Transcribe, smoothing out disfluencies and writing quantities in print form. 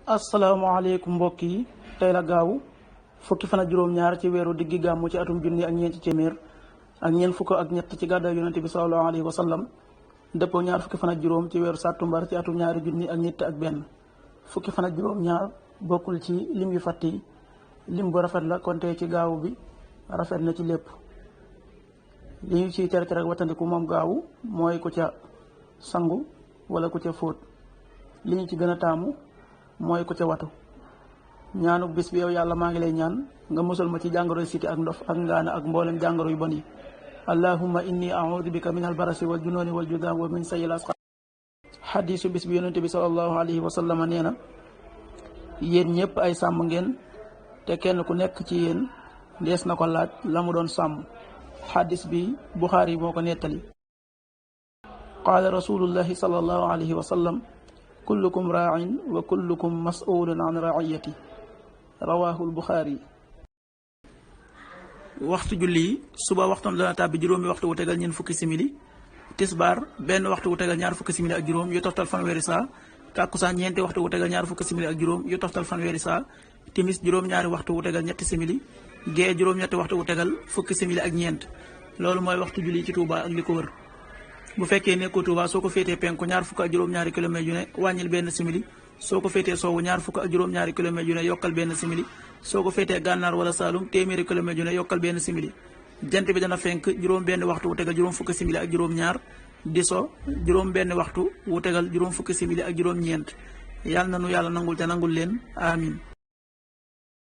asalaamaaleykum mbokk yi tey la gaaw fukki fan ak juróom-ñaar ci weeru diggi gàmmu ci atum junni ak ñeenti téeméer ak ñeent fukk ak ñett ci gàddaay yonente bi sallallahu alayhi wa sallam dëppoo ñaar fukki fan ak juróom ci weeru sàttumbar ci atum ñaari junni ak ñett ak benn fukki fan ak juróom-ñaar bokkul ci lim yu fàtt yi lim bu rafet la kon tey ci gaawu bi rafet na ci lépp. li ñu ciy tere rek wattandiku moom gaawu mooy ku ca sangu wala ku ca fóot. li ñu ci gën a taamu mooy ku ca watu. ñaanu bis bi yow yàlla maa ngi lay ñaan nga musal ma ci jàngoroy siti ak ndof ak ngaana ak mboolem jàngoro yu bon yi. allahumma inni a'udhu bika min albarasi wal junooni wal judaam wa min sayil asqaam. xadiisu bis bi yonente bi sallallahu alayhi wa sallam nee na yéen ñëpp ay sàmm ngeen te kenn ku nekk ci yéen dees na ko laaj la mu doon sàmm. xadis bi Buxaari moo ko nettali. qaala rasulullahi sallallahu alayhi wa sallam kullukum raa'in wa kullukum mas'ulun an ra'iyati rawaahul Buxaari. waxtu julli suba waxtoom dana tàbbi juróomi waxtu wu tegal ñeent fukki simili, tisbaar benn waxtu wu tegal ñaar fukki simili ak juróom yu toftal fanweeri saa, takkusaan ñeenti waxtu wu tegal ñaar fukki simili ak juróom yu toftal fanweeri saa, timis juróom-ñaari waxtu wu tegal ñetti simili, gee juróom-ñetti waxtu wu tegal fukki simili ak ñeent. loolu mooy waxtu julli ci Touba ak li ko wër. bu fekkee nekkoo Touba soo ko féetee penku ñaar fukk ak juróom-ñaari kilomètres yu ne wàññil benn simili, soo ko féetee sowwu ñaar fukk ak juróom-ñaari kilomètres yu ne yokkal benn simili, soo ko féetee gànnaar wala Saalum téeméeri kilomètres yu ne yokkal benn simili. jant bi dana fenk juróom benn waxtu wu tegal juróom fukki simili ak juróom-ñaar, di so juróom benn waxtu wu tegal juróom fukki simili ak juróom-ñeent. yàlla na nu yàlla nangul te nangul leen amin.